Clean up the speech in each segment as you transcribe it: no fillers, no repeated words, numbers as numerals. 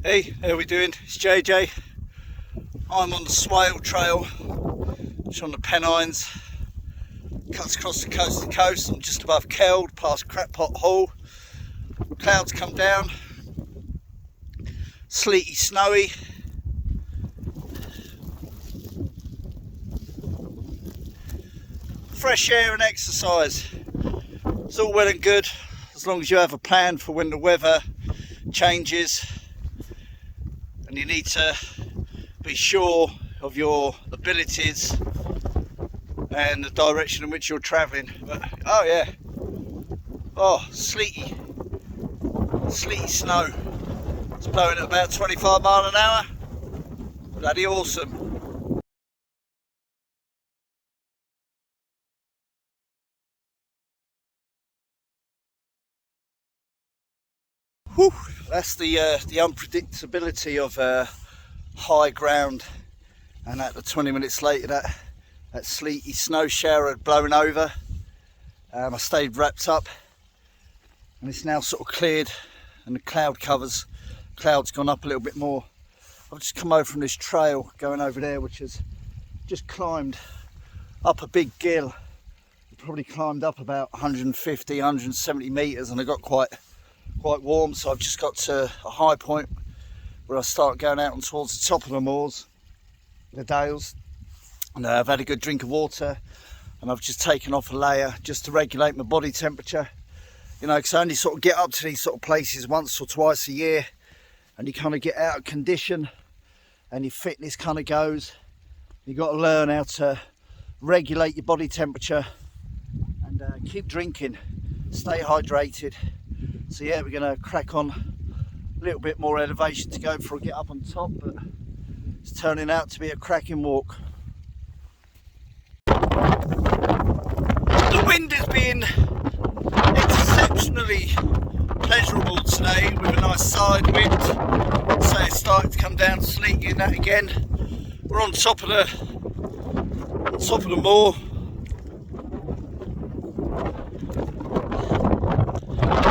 Hey, how we doing? It's JJ. I'm on the Swale Trail, which on the Pennines, cuts across the coast to coast. I'm just above Keld, past Crackpot Hall. Clouds come down, sleety, snowy. Fresh air and exercise. It's all well and good as long as you have a plan for when the weather changes. And you need to be sure of your abilities and the direction in which you're travelling. But oh yeah, sleety snow. It's blowing at about 25 miles an hour. Bloody awesome. Whew, that's the unpredictability of high ground, and at the 20 minutes later that sleety snow shower had blown over. I stayed wrapped up and it's now sort of cleared and the cloud's gone up a little bit more. I've just come over from this trail going over there, which has just climbed up a big gill. Probably climbed up about 150, 170 metres, and I got quite warm, so I've just got to a high point where I start going out and towards the top of the moors, the dales, and I've had a good drink of water, and I've just taken off a layer just to regulate my body temperature, you know, because I only sort of get up to these sort of places once or twice a year, and you kind of get out of condition and your fitness kind of goes. You've got to learn how to regulate your body temperature and keep drinking, stay hydrated. So yeah, we're going to crack on. A little bit more elevation to go before I get up on top, but it's turning out to be a cracking walk. The wind has been exceptionally pleasurable today with a nice side wind. So it's starting to come down sleety and that again. We're on top of the moor.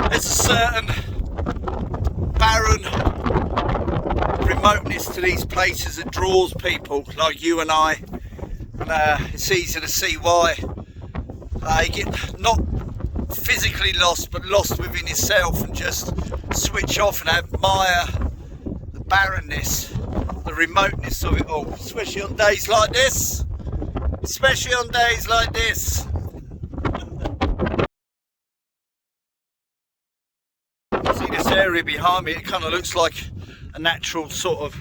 There's a certain barren remoteness to these places that draws people like you and I, and it's easy to see why. You get not physically lost, but lost within yourself, and just switch off and admire the barrenness, the remoteness of it all, especially on days like this. See this area behind me, it kind of looks like a natural sort of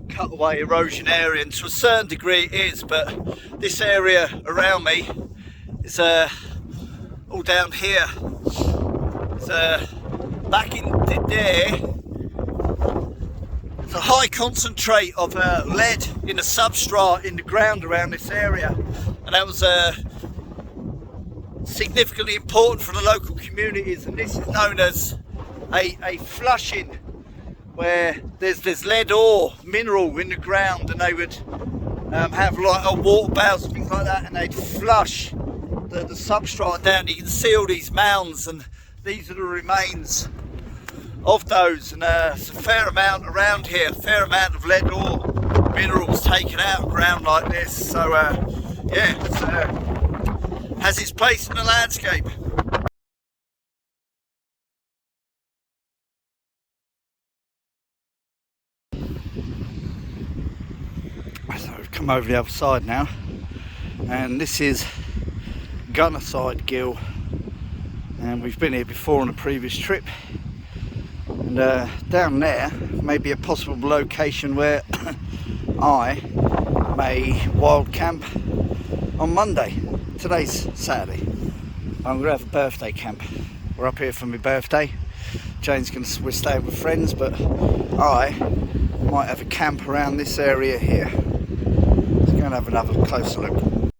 cutaway erosion area, and to a certain degree it is, but this area around me is all down here. It's back in there, it's a high concentrate of lead in the substrate in the ground around this area, and that was significantly important for the local communities, and this is known as a flushing, where there's lead ore mineral in the ground, and they would have like water barrels and things like that, and they'd flush the substrate down. You can see all these mounds, and these are the remains of those, and there's a fair amount around here, a fair amount of lead ore minerals taken out of ground like this. So yeah, it has its place in the landscape. So we've come over the other side now, and this is Gunnerside Gill, and we've been here before on a previous trip, and down there may be a possible location where I may wild camp on Monday. Today's Saturday. I'm going to have a birthday camp. We're up here for my birthday. We're staying with friends, but I might have a camp around this area here. Let's go and have another closer look.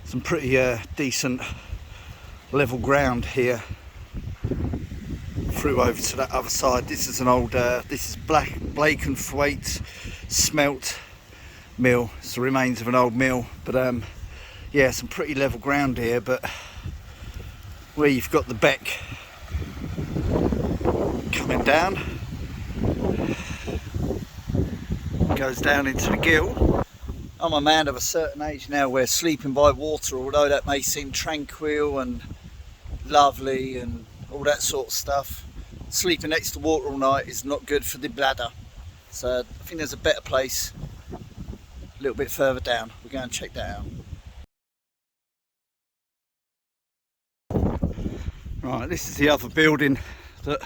Some pretty decent level ground here through over to that other side. This is an old this is Blake and Thwaite smelt mill. It's the remains of an old mill, but yeah, some pretty level ground here, but where you've got the beck coming down, goes down into the gill. I'm a man of a certain age now where sleeping by water, although that may seem tranquil and lovely and all that sort of stuff, sleeping next to water all night is not good for the bladder. So I think there's a better place a little bit further down. We'll go and check that out. Right, this is the other building that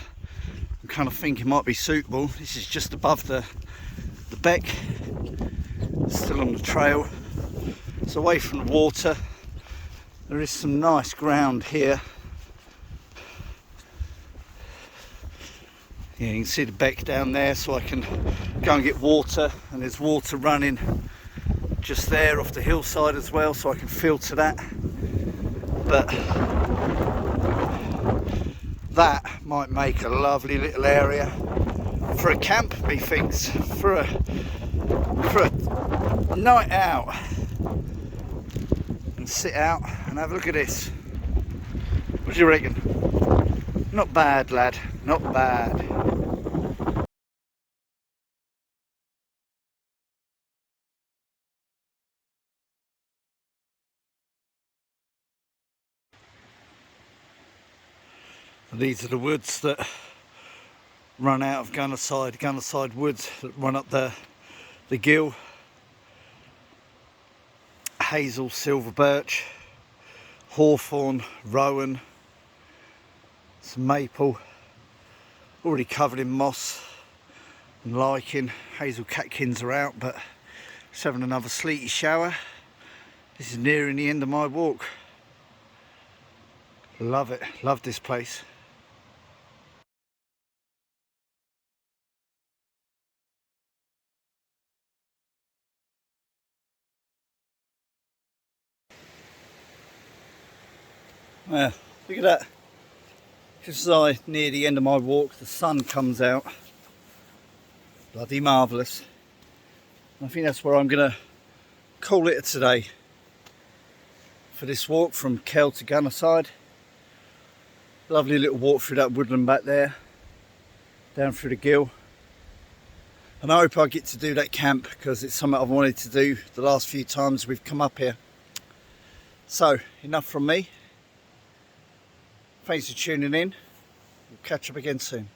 I'm kind of thinking might be suitable. This is just above the beck, still on the trail. It's away from the water. There is some nice ground here. Yeah, you can see the beck down there, so I can go and get water, and there's water running just there off the hillside as well, so I can filter that. But that might make a lovely little area for a camp, methinks, for a night out, and sit out and have a look at this. What do you reckon? Not bad, lad, not bad. These are the woods that run out of Gunnerside woods that run up the gill. Hazel, silver birch, hawthorn, rowan, some maple, already covered in moss and lichen. Hazel catkins are out, but just having another sleety shower. This is nearing the end of my walk. Love it, love this place. Yeah, look at that. Just as I near the end of my walk, the sun comes out. Bloody marvellous. I think that's where I'm going to call it today for this walk from Keld to Gunnerside. Lovely little walk through that woodland back there, down through the gill. And I hope I get to do that camp, because it's something I've wanted to do the last few times we've come up here. So, enough from me. Thanks for tuning in. We'll catch up again soon.